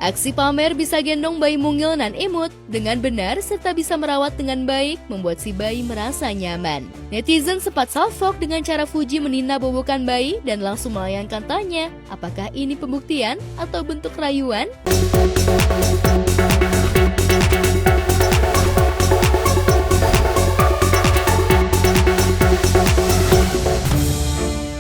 Aksi pamer bisa gendong bayi mungil nan imut dengan benar serta bisa merawat dengan baik membuat si bayi merasa nyaman. Netizen sempat salfok dengan cara Fuji menina bobokan bayi dan langsung melayangkan tanya, apakah ini pembuktian atau bentuk rayuan?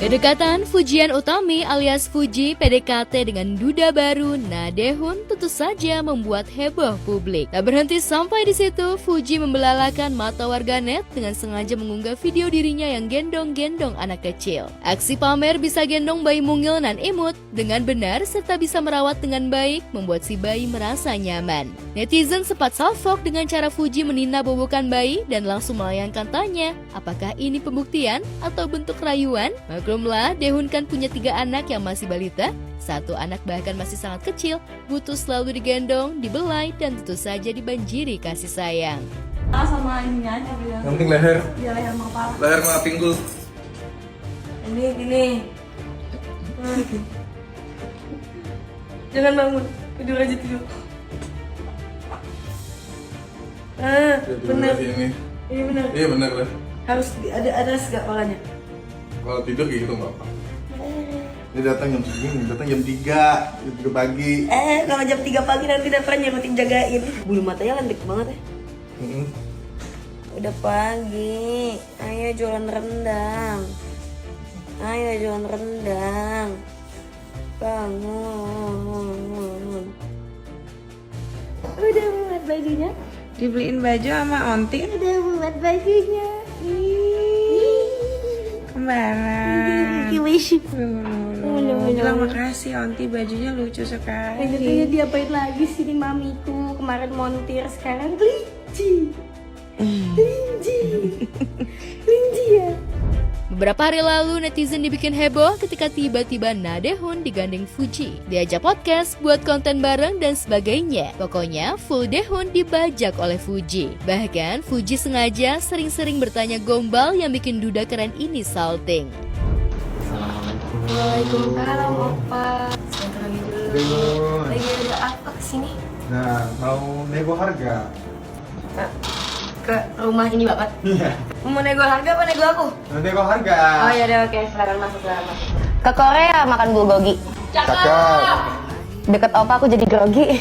Kedekatan Fujian Utami alias Fuji PDKT dengan duda baru Na Dae-hoon tentu saja membuat heboh publik. Tak berhenti sampai di situ, Fuji membelalakan mata warganet dengan sengaja mengunggah video dirinya yang gendong-gendong anak kecil. Aksi pamer bisa gendong bayi mungil nan imut dengan benar serta bisa merawat dengan baik membuat si bayi merasa nyaman. Netizen sempat salfok dengan cara Fuji menina bobokan bayi dan langsung melayangkan tanya, apakah ini pembuktian atau bentuk rayuan? Maklumlah, Dae-hoon kan punya 3 anak yang masih balita, 1 anak bahkan masih sangat kecil, butuh selalu digendong, dibelai, dan tentu saja dibanjiri kasih sayang. Sama ininya aja bilang. Yang penting leher. Iya, leher sama kepala. Leher sama pinggul. Ini. Jangan bangun, tidur aja tidur. Bener. Ini bener. Iya bener lah. Harus ada segak kepalanya. Kalau tidur kayak gitu nggak apa. Dia datang jam segini, datang jam 3 pagi. Kalau jam 3 pagi nanti datangnya rutin jagain. Bulu matanya lentik banget ya. Udah pagi, ayo jualan rendang. Bangun. Udah buat bajunya? Dibeliin baju sama Onti. Udah buat bajunya. Kembaran. Wish. Bilang makasih Onti, bajunya lucu sekali. Katanya diapain lagi sih nih mamiku. Kemarin montir, sekarang kelinci. Kelinci ya. Beberapa hari lalu netizen dibikin heboh ketika tiba-tiba Na Dae-hoon digandeng Fuji, diajak podcast, buat konten bareng dan sebagainya. Pokoknya full Dae-hoon dibajak oleh Fuji. Bahkan Fuji sengaja sering-sering bertanya gombal yang bikin duda keren ini salting. Waalaikumsalam Opa. Lagi ada apa kesini? Nah, mau nego harga. Ke rumah ini banget. Iya. Mau nego harga apa nego aku? Nego harga. Oh ya udah oke, silakan masuk. Ke Korea makan bulgogi. Cakep. Deket Opa aku jadi grogi.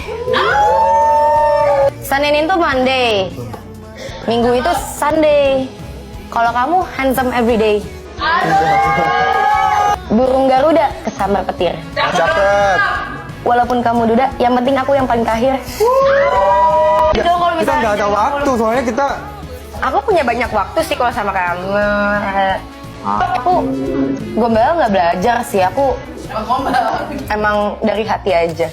Senin itu Monday. Minggu itu Sunday. Kalau kamu handsome everyday. Burung Garuda kesambar petir. Cakep. Walaupun kamu duda, yang penting aku yang paling kahir. Kita nggak ada waktu, soalnya kita. Aku punya banyak waktu sih kalau sama kamu. Aku gombal nggak belajar sih, aku emang dari hati aja.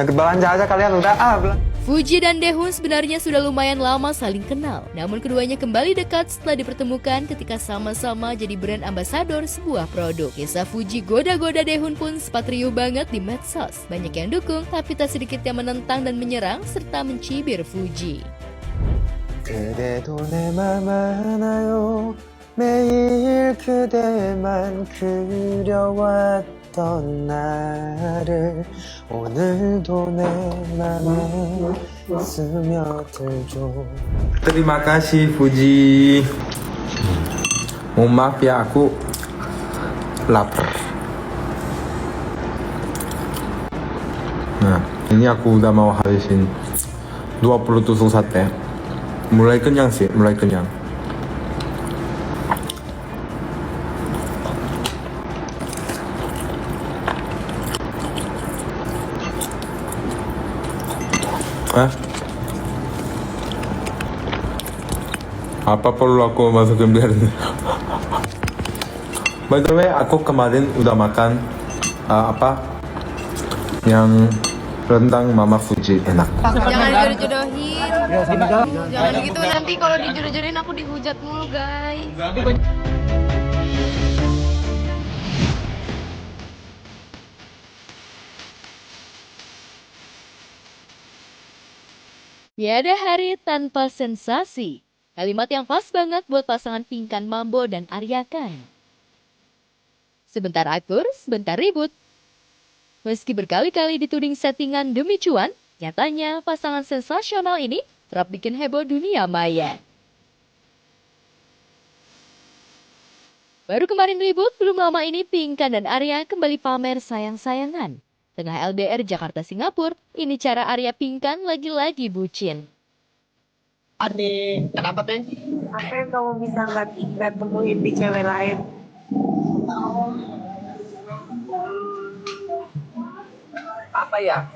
Yang belanja aja kalian udah belanja. Fuji dan Dae-hoon sebenarnya sudah lumayan lama saling kenal. Namun keduanya kembali dekat setelah dipertemukan ketika sama-sama jadi brand ambasador sebuah produk. Kisah Fuji goda-goda Dae-hoon pun sempat riuh banget di medsos. Banyak yang dukung, tapi tak sedikit yang menentang dan menyerang serta mencibir Fuji. 그대도 내 맘 알아요. 매일 그대만 그려왔던 나를 오늘도 내 맘에 스며들죠. Terima kasih Fuji. Mohon maaf ya, aku lapar. Nah, ini aku udah mau habisin 20 tusuk sate. Mulai kenyang sih, mulai kenyang. Apa perlu aku masukin biar ini? By the way, aku kemarin udah makan yang rendang Mama Fuji, enak. Jangan dijodoh-jodohin. Jangan gitu, nanti kalau dijodoh-jodohin aku dihujat mulu guys. Tiada hari tanpa sensasi. Kalimat yang pas banget buat pasangan Pinkan Mambo dan Arya Kan. Sebentar akur, sebentar ribut. Meski berkali-kali dituding settingan demi cuan, nyatanya pasangan sensasional ini kerap bikin heboh dunia maya. Baru kemarin ribut, belum lama ini Pinkan dan Arya kembali pamer sayang-sayangan. Tengah LDR Jakarta-Singapura, ini cara Arya Pinkan lagi-lagi bucin. Ade, kenapa teh? Apa yang kamu bisa nggak temuin di cewek lain? Apa ya?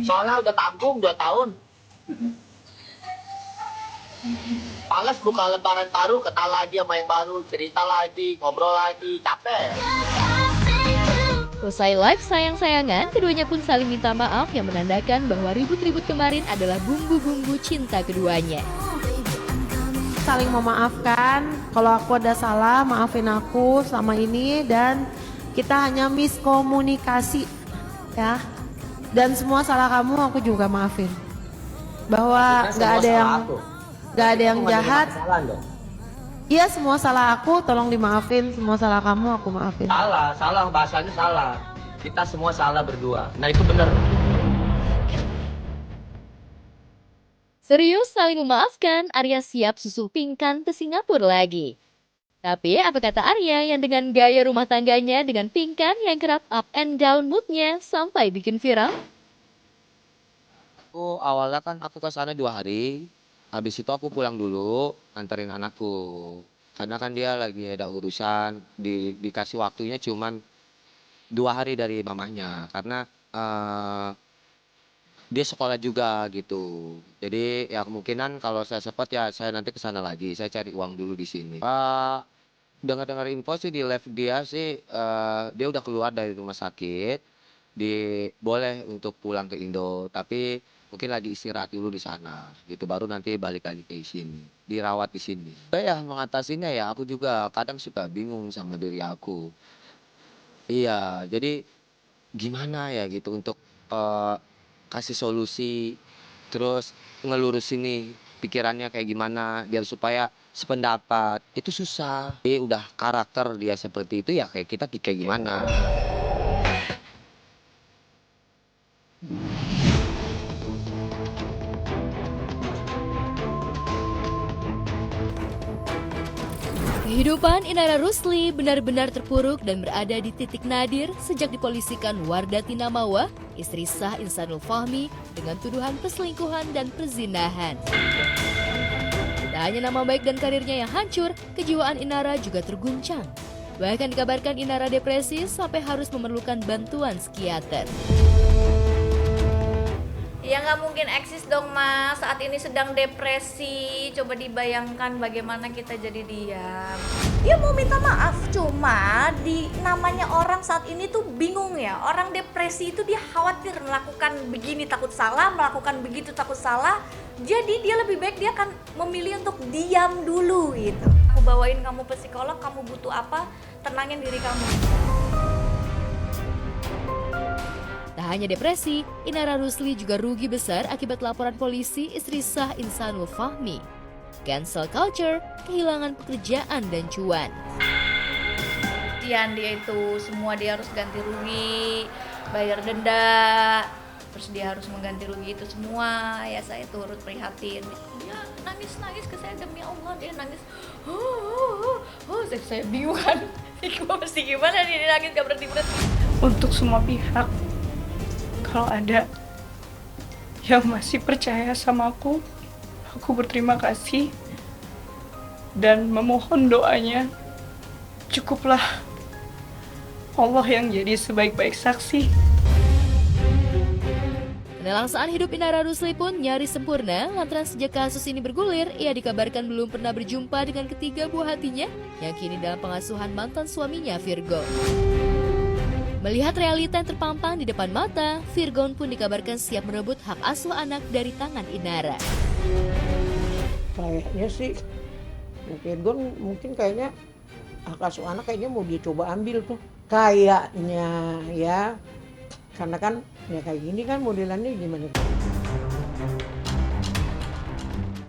Soalnya udah tanggung 2 tahun. Males buka lembaran baru, kata lagi sama yang baru, cerita lagi, ngobrol lagi, capek. Usai live sayang-sayangan, keduanya pun saling minta maaf yang menandakan bahwa ribut-ribut kemarin adalah bumbu-bumbu cinta keduanya. Saling memaafkan, kalau aku ada salah maafin aku sama ini, dan kita hanya miskomunikasi ya. Dan semua salah kamu aku juga maafin. Bahwa nggak ada yang jahat. Iya, semua salah aku tolong dimaafin, semua salah kamu aku maafin. Salah, bahasanya salah. Kita semua salah berdua. Nah itu bener. Serius saling memaafkan, Arya siap susul Pinkan ke Singapura lagi. Tapi apa kata Arya yang dengan gaya rumah tangganya dengan Pinkan yang kerap up and down moodnya sampai bikin viral? Awalnya kan aku ke sana 2 hari. Habis itu aku pulang dulu, nganterin anakku. Karena kan dia lagi ada urusan, dikasih waktunya cuman 2 hari dari mamanya. Karena dia sekolah juga gitu. Jadi ya kemungkinan kalau saya sempat ya saya nanti ke sana lagi. Saya cari uang dulu di sini. Dengar-dengar info sih di live dia sih, dia udah keluar dari rumah sakit. Boleh untuk pulang ke Indo, tapi mungkin lagi istirahat dulu di sana gitu, baru nanti balik lagi ke sini, dirawat di sini. Ya mengatasinya ya aku juga kadang suka bingung sama diri aku. Iya, jadi gimana ya gitu untuk kasih solusi, terus ngelurusin nih pikirannya kayak gimana biar supaya sependapat. Itu susah. Jadi udah karakter dia seperti itu ya kayak kita kayak gimana. Kehidupan Inara Rusli benar-benar terpuruk dan berada di titik nadir sejak dipolisikan Wardati Namawa, istri sah Insanul Fahmi, dengan tuduhan perselingkuhan dan perzinahan. Tak hanya nama baik dan karirnya yang hancur, kejiwaan Inara juga terguncang. Bahkan dikabarkan Inara depresi sampai harus memerlukan bantuan psikiater. Ya nggak mungkin eksis dong mas, saat ini sedang depresi. Coba dibayangkan bagaimana kita jadi diam. Dia mau minta maaf, cuma namanya orang saat ini tuh bingung ya. Orang depresi itu dia khawatir melakukan begini takut salah, melakukan begitu takut salah. Jadi dia lebih baik dia akan memilih untuk diam dulu gitu. Aku bawain kamu ke psikolog, kamu butuh apa, tenangin diri kamu. Tak hanya depresi, Inara Rusli juga rugi besar akibat laporan polisi istri sah Insanul Fahmi. Cancel culture, kehilangan pekerjaan dan cuan. Dia itu semua dia harus ganti rugi, bayar denda, terus dia harus mengganti rugi itu semua. Ya saya turut prihatin. Dia nangis ke saya, demi Allah dia nangis. Saya bingung kan. Gue mesti gimana nih, dia nangis gak berhenti. Untuk semua pihak, kalau ada yang masih percaya sama aku berterima kasih dan memohon doanya. Cukuplah Allah yang jadi sebaik-baik saksi. Penelangsaan hidup Inara Rusli pun nyaris sempurna lantaran sejak kasus ini bergulir, ia dikabarkan belum pernah berjumpa dengan ketiga buah hatinya yang kini dalam pengasuhan mantan suaminya Virgo. Melihat realita yang terpampang di depan mata, Virgon pun dikabarkan siap merebut hak asuh anak dari tangan Inara. Kayaknya sih, Virgon mungkin kayaknya hak asuh anak kayaknya mau dicoba ambil tuh. Kayaknya ya, karena kan ya kayak gini kan modelannya gimana.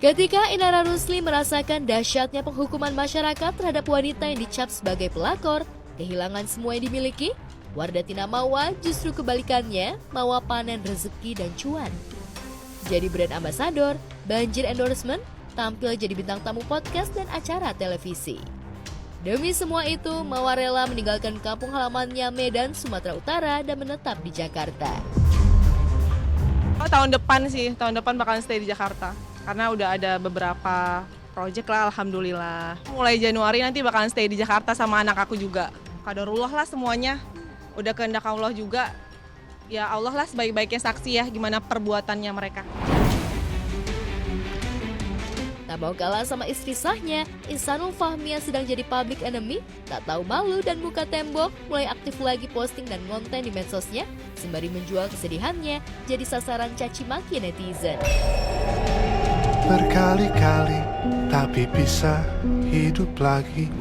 Ketika Inara Rusli merasakan dahsyatnya penghukuman masyarakat terhadap wanita yang dicap sebagai pelakor, kehilangan semua yang dimiliki, Wardatina Mawa justru kebalikannya, Mawa panen rezeki dan cuan. Jadi brand ambassador, banjir endorsement, tampil jadi bintang tamu podcast dan acara televisi. Demi semua itu, Mawa rela meninggalkan kampung halamannya Medan, Sumatera Utara dan menetap di Jakarta. Tahun depan bakalan stay di Jakarta. Karena udah ada beberapa project lah, alhamdulillah. Mulai Januari nanti bakalan stay di Jakarta sama anak aku juga. Qadarullah lah semuanya. Udah kehendak Allah juga. Ya Allah lah sebaik-baiknya saksi ya gimana perbuatannya mereka. Tak mau kalah sama istri sahnya, Ihsanul Fahmi yang sedang jadi public enemy, tak tahu malu dan buka tembok, mulai aktif lagi posting dan konten di medsosnya, sembari menjual kesedihannya jadi sasaran caci maki netizen. Berkali-kali tapi bisa hidup lagi.